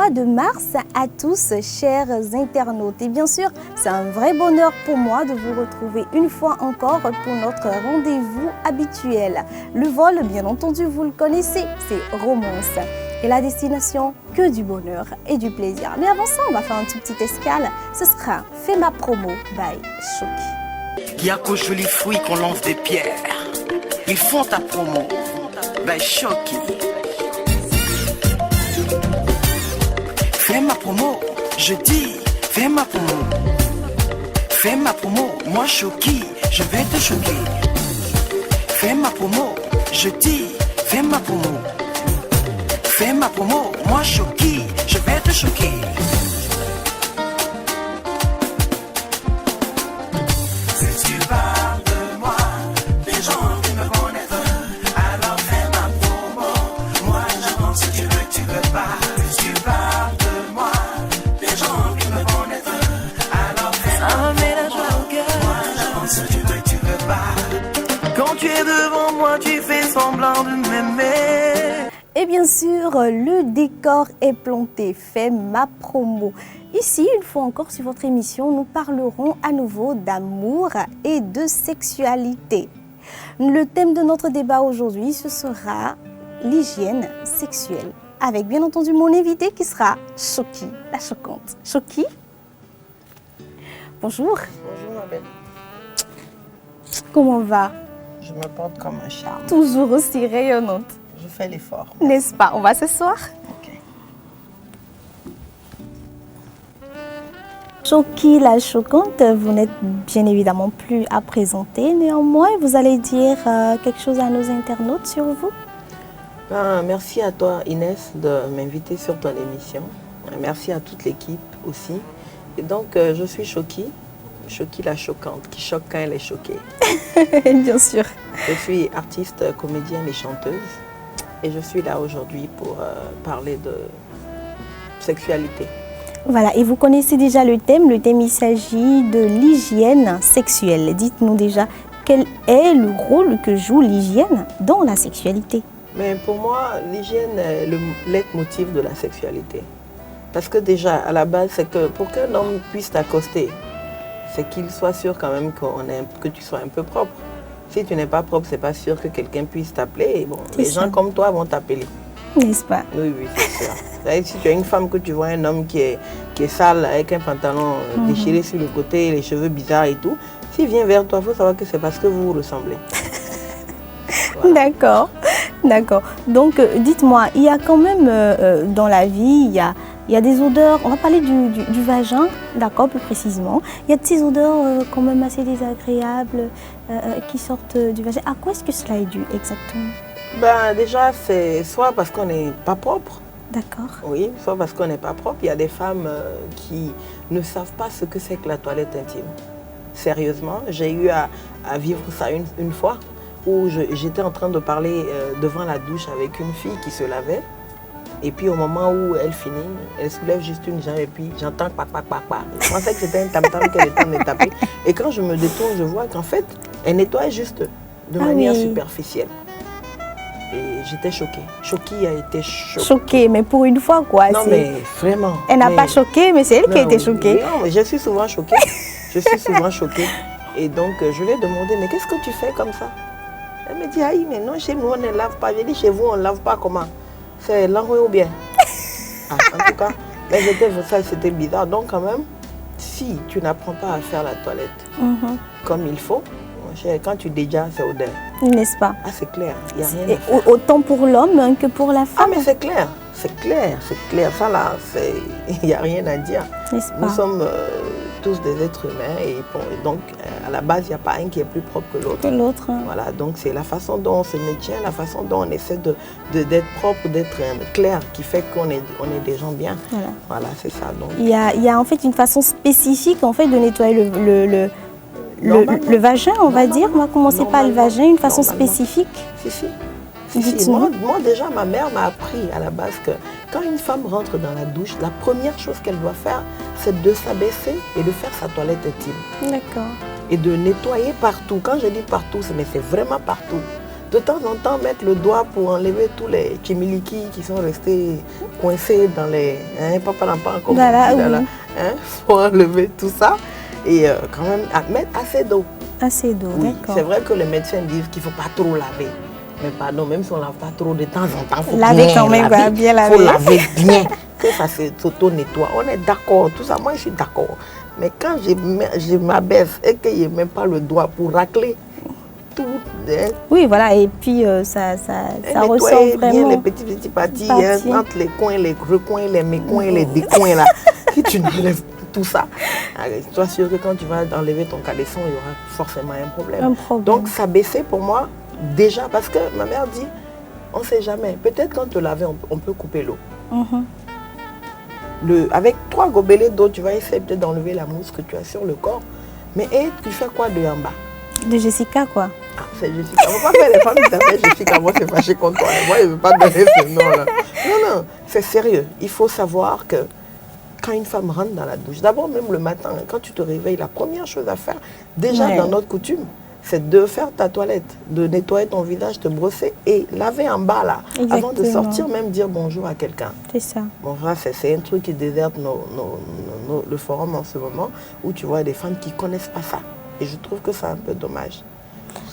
mois de mars à tous, chers internautes. Et bien sûr, c'est un vrai bonheur pour moi de vous retrouver une fois encore pour notre rendez-vous habituel. Le vol, bien entendu, vous le connaissez, c'est Romance. Et la destination, que du bonheur et du plaisir. Mais avant ça, on va faire un tout petit escale. Ce sera Fais ma promo by Choki. Il y a qu'aux jolis fruits qu'on lance des pierres. Ils font ta promo by Choki. Fais ma promo, je dis, fais ma promo. Fais ma promo, moi Choki, je vais te choquer. Fais ma promo, je dis, fais ma promo. Fais ma promo, moi Choki, je vais te choquer. Si tu parles de moi, les gens qui me connaissent, alors fais ma promo. Moi j'avance si tu veux, tu veux pas. Si tu parles de moi, les gens qui me connaissent, alors fais ma promo. Ça me met la joie au cœur. Moi j'avance si tu veux, tu veux pas. Quand tu es devant moi, tu fais semblant de m'aimer. Et bien sûr, le décor est planté, Fais ma promo. Ici, une fois encore sur votre émission, nous parlerons à nouveau d'amour et de sexualité. Le thème de notre débat aujourd'hui, ce sera l'hygiène sexuelle. Avec bien entendu mon invité qui sera Choki, la choquante. Choki, bonjour. Bonjour ma belle. Comment va? Je me porte comme un charme. Toujours aussi rayonnante. Je fais l'effort. N'est-ce pas? On va s'asseoir. Ok. Choki, la choquante, vous n'êtes bien évidemment plus à présenter. Néanmoins, vous allez dire quelque chose à nos internautes sur vous? Merci à toi Inès de m'inviter sur ton émission. Merci à toute l'équipe aussi. Et donc, je suis Choki. Choki la choquante, qui choque quand elle est choquée. Bien sûr. Je suis artiste, comédienne et chanteuse. Et je suis là aujourd'hui pour parler de sexualité. Voilà, et vous connaissez déjà le thème. Le thème, il s'agit de l'hygiène sexuelle. Dites-nous déjà, quel est le rôle que joue l'hygiène dans la sexualité? Mais pour moi, l'hygiène est le leitmotiv de la sexualité. Parce que déjà, à la base, c'est que pour qu'un homme puisse t'accoster, c'est qu'il soit sûr quand même que tu sois un peu propre. Si tu n'es pas propre, c'est pas sûr que quelqu'un puisse t'appeler. Bon, les gens comme toi vont t'appeler. N'est-ce pas? Oui, oui, c'est sûr. Si tu as une femme que tu vois un homme qui est sale, avec un pantalon déchiré sur le côté, les cheveux bizarres et tout, s'il vient vers toi, il faut savoir que c'est parce que vous vous ressemblez. Voilà. D'accord, d'accord. Donc, dites-moi, il y a quand même dans la vie, il y a des odeurs, on va parler du vagin, d'accord, plus précisément. Il y a de ces odeurs quand même assez désagréables qui sortent du vagin. À quoi est-ce que cela est dû exactement? Déjà, c'est soit parce qu'on n'est pas propre. D'accord. Oui, soit parce qu'on n'est pas propre. Il y a des femmes qui ne savent pas ce que c'est que la toilette intime. Sérieusement, j'ai eu à vivre ça une fois où j'étais en train de parler devant la douche avec une fille qui se lavait. Et puis au moment où elle finit, elle soulève juste une jambe et puis j'entends pac, pac, pac, pac. Je pensais que c'était un tam-tam qu'elle était en train de taper. Et quand je me détourne, je vois qu'en fait, elle nettoie juste de manière superficielle. Et j'étais choquée. Choki a été choquée. Choquée, mais pour une fois quoi. Non mais vraiment. Elle n'a pas choqué, mais c'est elle qui a été choquée. Non, mais je suis souvent choquée. Je suis souvent choquée. Et donc je lui ai demandé, mais qu'est-ce que tu fais comme ça? Elle me dit, aïe, mais non, chez nous on ne lave pas. J'ai dit, chez vous on ne lave pas comment? C'est l'enroué ou bien? En tout cas, mais c'était bizarre. Donc quand même, si tu n'apprends pas à faire la toilette comme il faut, quand tu déjas, c'est odeur. N'est-ce pas? Ah, c'est clair, il n'y a rien à faire. Autant pour l'homme que pour la femme. Ah, mais c'est clair, c'est clair, c'est clair. Ça là, il n'y a rien à dire. N'est-ce pas? Nous sommes tous des êtres humains et donc à la base, il n'y a pas un qui est plus propre que l'autre. Que l'autre. Voilà, donc c'est la façon dont on se maintient, la façon dont on essaie d'être propre, d'être clair, qui fait qu'on est des gens bien. Voilà, c'est ça. Donc. Il y a en fait une façon spécifique en fait de nettoyer le vagin, on va dire. On va commencer par le vagin, une façon spécifique. Si. Moi, déjà, ma mère m'a appris à la base que quand une femme rentre dans la douche, la première chose qu'elle doit faire, c'est de s'abaisser et de faire sa toilette intime. D'accord. Et de nettoyer partout. Quand je dis partout, c'est vraiment partout. de temps en temps mettre le doigt pour enlever tous les chimiliki qui sont restés coincés dans les... papa n'a pas encore Voilà, oui. faut enlever tout ça et quand même mettre assez d'eau. Assez d'eau, Oui, d'accord. c'est vrai que les médecins disent qu'il ne faut pas trop laver. Mais pardon, même si on ne lave pas trop de temps en temps, il faut Laver bien quand même, laver. quoi, bien laver. Il faut laver bien, que ça s'auto-nettoie. On est d'accord, tout ça, moi je suis d'accord. Mais quand je m'abaisse et qu'il n'y ait même pas le doigt pour racler tout, Oui, voilà, et puis ça ressort nettoyer bien vraiment. les petits parties, Parties. entre les coins, les recoins, les mécoins, les décoins là. Si tu n'enlèves tout ça, sois sûr que quand tu vas enlever ton caleçon, il y aura forcément un problème. Un problème. Donc s'abaisser pour moi, déjà, parce que ma mère dit, on ne sait jamais. Peut-être quand te laver, on peut couper l'eau. Mhm. Avec 3 gobelets d'eau, tu vas essayer peut-être d'enlever la mousse que tu as sur le corps. Mais tu fais quoi de en bas? De Jessica, quoi. Ah, c'est Jessica. On ne va pas faire les femmes qui s'appellent Jessica. Moi, c'est fâché contre toi. Moi, je ne veux pas donner ce nom-là. Non, non, c'est sérieux. Il faut savoir que quand une femme rentre dans la douche, d'abord même le matin, quand tu te réveilles, la première chose à faire, déjà Ouais. dans notre coutume, c'est de faire ta toilette, de nettoyer ton visage, te brosser et laver en bas là. Avant de Exactement. sortir, même dire bonjour à quelqu'un. C'est ça. Bon, voilà, c'est un truc qui déserte le forum en ce moment, où tu vois des femmes qui ne connaissent pas ça. Et je trouve que c'est un peu dommage.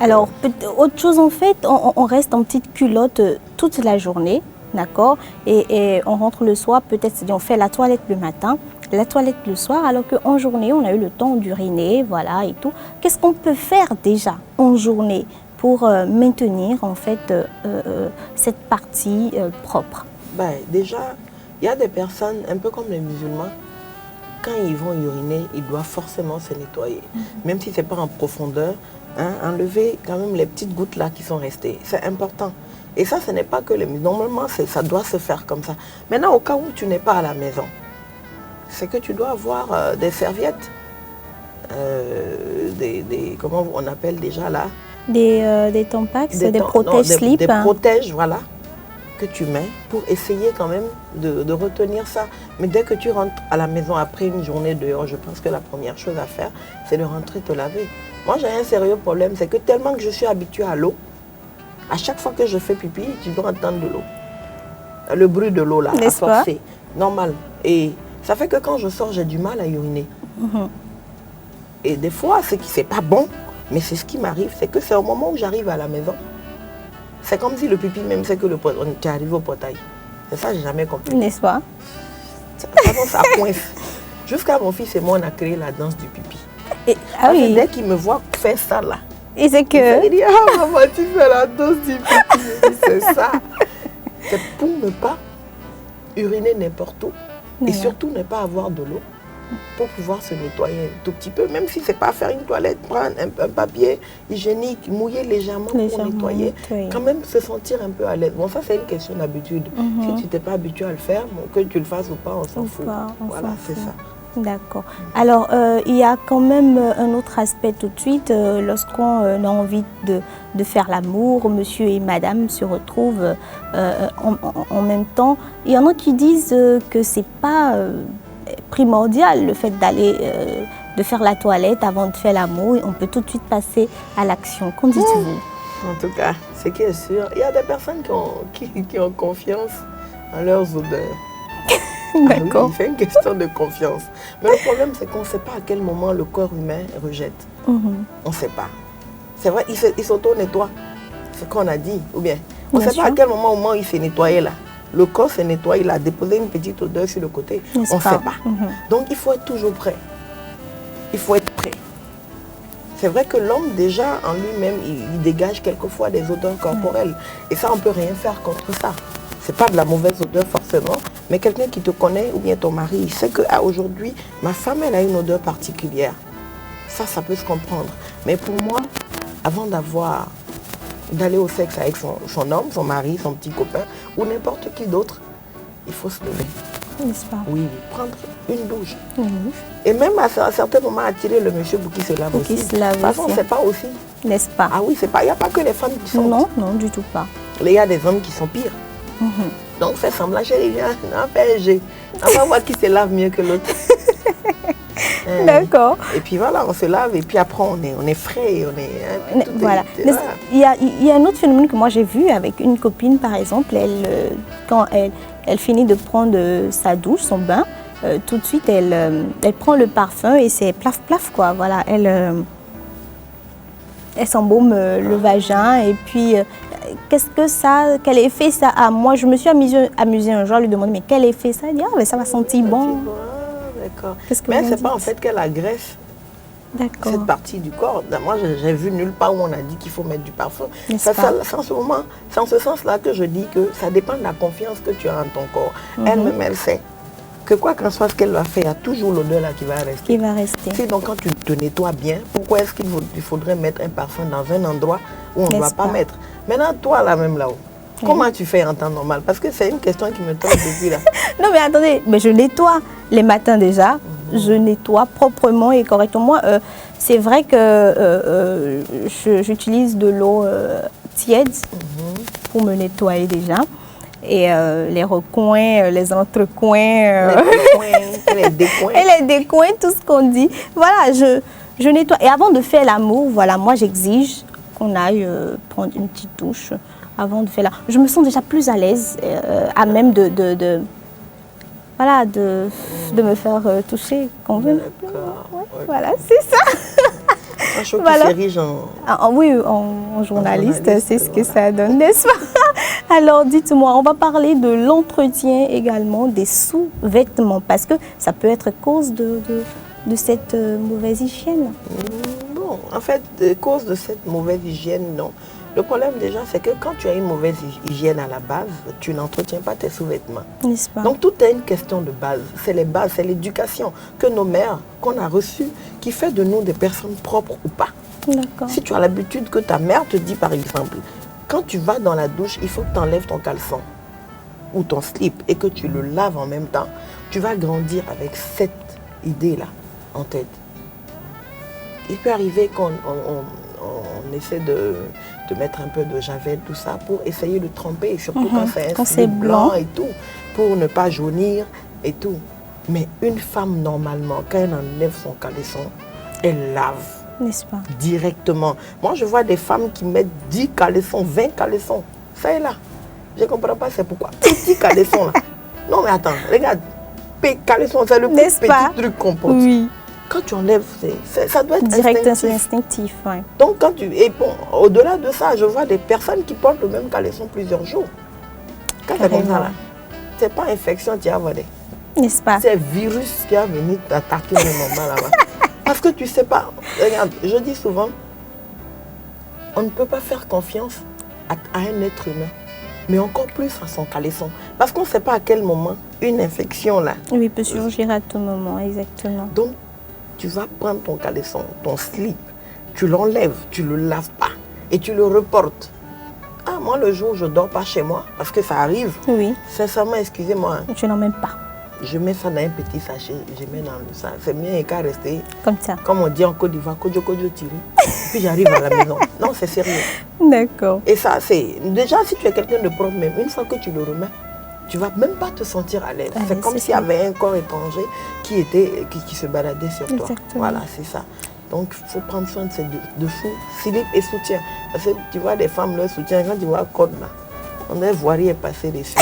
Alors, autre chose, en fait, on reste en petite culotte toute la journée, d'accord, et on rentre le soir, peut-être on fait la toilette le matin, la toilette le soir, alors qu'en journée, on a eu le temps d'uriner, voilà, et tout. Qu'est-ce qu'on peut faire déjà en journée pour maintenir, en fait, cette partie propre? Ben, déjà, il y a des personnes, un peu comme les musulmans, quand ils vont uriner, ils doivent forcément se nettoyer. Même si ce n'est pas en profondeur, enlever quand même les petites gouttes là qui sont restées. C'est important. Et ça, ce n'est pas que les musulmans. Normalement, ça doit se faire comme ça. Maintenant, au cas où tu n'es pas à la maison, c'est que tu dois avoir des serviettes, comment on appelle déjà là? Des tampax, des non, protège-slips. des protèges, voilà, que tu mets pour essayer quand même de retenir ça. Mais dès que tu rentres à la maison après une journée dehors, je pense que la première chose à faire, c'est de rentrer te laver. Moi, j'ai un sérieux problème, c'est que tellement que je suis habituée à l'eau, à chaque fois que je fais pipi, tu dois entendre de l'eau. Le bruit de l'eau là, à N'est-ce pas? forcer. Normal. Et ça fait que quand je sors, j'ai du mal à uriner. Et des fois, c'est pas bon, mais c'est ce qui m'arrive, c'est que c'est au moment où j'arrive à la maison. C'est comme si le pipi même, c'est que tu arrives au portail. C'est ça, j'ai jamais compris. N'est-ce pas? Ça coince. Jusqu'à mon fils et moi, on a créé la danse du pipi. Ah Parce que oui, dès qu'il me voit faire ça là, et c'est il que... dit, ah maman, tu fais la danse du pipi. Je dis, c'est ça. C'est pour ne pas uriner n'importe où. Et Ouais. surtout ne pas avoir de l'eau pour pouvoir se nettoyer un tout petit peu. Même si ce n'est pas faire une toilette, prendre un papier hygiénique, mouiller légèrement pour Légèrement nettoyer. nettoyer. Quand même se sentir un peu à l'aise. Bon, ça c'est une question d'habitude. Si tu n'es pas habitué à le faire, bon, que tu le fasses ou pas, on s'en Ou fout. pas, on Voilà, s'en c'est fout. ça. D'accord. Alors, il y a quand même un autre aspect tout de suite. Lorsqu'on a envie de faire l'amour, monsieur et madame se retrouvent en même temps. Il y en a qui disent que c'est pas primordial le fait d'aller, de faire la toilette avant de faire l'amour. On peut tout de suite passer à l'action. Qu'en dites-vous? En tout cas, ce qui est sûr, il y a des personnes qui ont confiance en leurs odeurs. D'accord. Oui, c'est une question de confiance. Mais le problème, c'est qu'on ne sait pas à quel moment le corps humain rejette. On ne sait pas. C'est vrai, il s'auto-nettoie. C'est ce qu'on a dit. Ou bien, on ne Bien sait pas à sûr. quel moment il s'est nettoyé là. Le corps s'est nettoyé, il a déposé une petite odeur sur le côté. N'est-ce On ne pas? sait pas. Donc, il faut être toujours prêt. Il faut être prêt. C'est vrai que l'homme, déjà, en lui-même, il dégage quelquefois des odeurs corporelles. Et ça, on ne peut rien faire contre ça. Ce n'est pas de la mauvaise odeur forcément, mais quelqu'un qui te connaît, ou bien ton mari, il sait qu'aujourd'hui, ma femme, elle a une odeur particulière. Ça peut se comprendre. Mais pour moi, avant d'aller au sexe avec son homme, son mari, son petit copain, ou n'importe qui d'autre, il faut se lever. N'est-ce pas? Oui, prendre une douche. Oui. Et même à certains moments, attirer le monsieur pour qu'il se lave Pour qu'il aussi. se lave De toute façon, aussi. c'est pas aussi. N'est-ce pas? Ah oui, il n'y a pas que les femmes qui sont. Non, non, du tout pas. Il y a des hommes qui sont pires. Donc, fais semblant, chérie, viens, non, PSG. On va voir qui se lave mieux que l'autre. D'accord. Et puis voilà, on se lave et puis après on est frais, Voilà. Il y a un autre phénomène que moi j'ai vu avec une copine par exemple. Quand elle finit de prendre sa douche, son bain, tout de suite elle prend le parfum et c'est plaf plaf quoi. Voilà, elle s'embaume le vagin et puis quel effet ça a? Moi je me suis amusée un jour à lui demander mais quel effet ça a? Elle dit mais ça va sentir bon. D'accord. Qu'est-ce que Mais vous c'est en pas en dites? fait qu'elle agresse D'accord. cette partie du corps. Moi, j'ai vu nulle part où on a dit qu'il faut mettre du parfum. N'est-ce C'est pas? en ce sens-là que je dis que ça dépend de la confiance que tu as en ton corps. Elle-même, elle sait que quoi qu'en soit ce qu'elle va faire, il y a toujours l'odeur là qui va rester. Qui va rester. Si donc quand tu te nettoies bien, pourquoi est-ce qu'il faudrait mettre un parfum dans un endroit où on ne doit N'est-ce pas pas? mettre? Maintenant, toi là même là-haut, comment tu fais en temps normal? Parce que c'est une question qui me trompe depuis là. Non mais attendez, mais je nettoie les matins déjà. Je nettoie proprement et correctement. Moi, c'est vrai que j'utilise de l'eau tiède pour me nettoyer déjà. Et les recoins, les entrecoins, Les décoins. et les décoins, tout ce qu'on dit. Voilà, je nettoie. Et avant de faire l'amour, voilà, moi j'exige qu'on aille prendre une petite douche avant de faire l'amour. Je me sens déjà plus à l'aise, à même voilà, de me faire toucher quand même. D'accord. Ouais, Ouais. voilà, c'est ça. Un show Voilà. qui s'érige en... Oui, en journaliste, journaliste, c'est ce que voilà. ça donne, n'est-ce pas? Alors, dites-moi, on va parler de l'entretien également des sous-vêtements, parce que ça peut être cause de cette mauvaise hygiène. Bon, en fait, à cause de cette mauvaise hygiène, non. Le problème déjà, c'est que quand tu as une mauvaise hygiène à la base, tu n'entretiens pas tes sous-vêtements. N'est-ce pas? Donc tout est une question de base. C'est les bases, c'est l'éducation que nos mères, qu'on a reçue, qui fait de nous des personnes propres ou pas. D'accord. Si tu as l'habitude que ta mère te dit par exemple, quand tu vas dans la douche, il faut que tu enlèves ton caleçon ou ton slip et que tu le laves en même temps, tu vas grandir avec cette idée-là en tête. Il peut arriver qu'on on essaie de mettre un peu de javel, tout ça, pour essayer de tremper, surtout quand c'est un slip blanc et tout, pour ne pas jaunir et tout. Mais une femme, normalement, quand elle enlève son caleçon, elle lave. N'est-ce pas? Directement. Moi, je vois des femmes qui mettent 10 caleçons, 20 caleçons. Ça est là. Je ne comprends pas c'est pourquoi. Petit caleçon là. Non mais attends, regarde. Caleçon, c'est le plus N'est-ce petit pas? truc qu'on porte. Oui. Quand tu enlèves, ça doit être Direct instinctif. instinctif, ouais. Donc quand tu... Et bon, au-delà de ça, je vois des personnes qui portent le même caleçon plusieurs jours. Quand c'est comme ça là, c'est pas infection qui a volé. N'est-ce pas? C'est virus qui a venu t'attaquer le moment là-bas. Parce que tu sais pas, regarde, je dis souvent, on ne peut pas faire confiance à un être humain, mais encore plus à son caleçon. Parce qu'on ne sait pas à quel moment une infection là. Oui, peut surgir à tout moment, exactement. Donc, tu vas prendre ton caleçon, ton slip, tu l'enlèves, tu ne le laves pas et tu le reportes. Ah, moi, le jour où je ne dors pas chez moi, parce que ça arrive, Oui, sincèrement, excusez-moi, hein, je n'en même pas. je mets ça dans un petit sachet, je mets dans le sac. C'est mieux qu'à rester, Comme ça. comme on dit en Côte d'Ivoire, kojo tiré. Puis j'arrive à la maison. Non, c'est sérieux. D'accord. Et ça, c'est... Déjà, si tu es quelqu'un de propre, même une fois que tu le remets, tu ne vas même pas te sentir à l'aise. Ah, C'est comme c'est s'il y ça. avait un corps étranger qui se baladait sur toi. Exactement. Voilà, c'est ça. Donc, il faut prendre soin de ces deux sous, slip et soutien. Parce que tu vois des femmes, leur soutien, quand tu vois code là, on est voirie est passé dessus.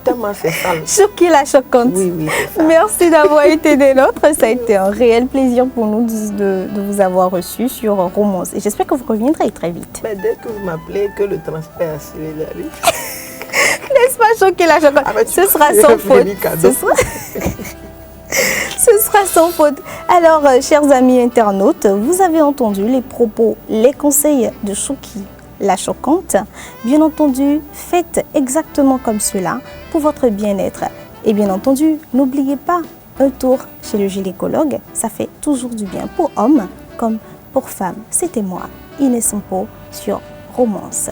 Tellement c'est sale. Choquée la choquante. Oui, oui, c'est ça. Merci d'avoir été des nôtres. Ça a été un réel plaisir pour nous de vous avoir reçu sur Romance. Et j'espère que vous reviendrez très vite. Mais dès que vous m'appelez, que le transfert est assuré, j'arrive. N'est-ce pas, choquée la choquante? Ah, mais tu Ce sera peux sans faire faute. des cadeaux. Ce sera sans faute. Alors, chers amis internautes, vous avez entendu les propos, les conseils de Chouki, la choquante. Bien entendu, faites exactement comme cela pour votre bien-être. Et bien entendu, n'oubliez pas un tour chez le gynécologue. Ça fait toujours du bien pour hommes comme pour femmes. C'était moi, Inès Sampo, sur Romance.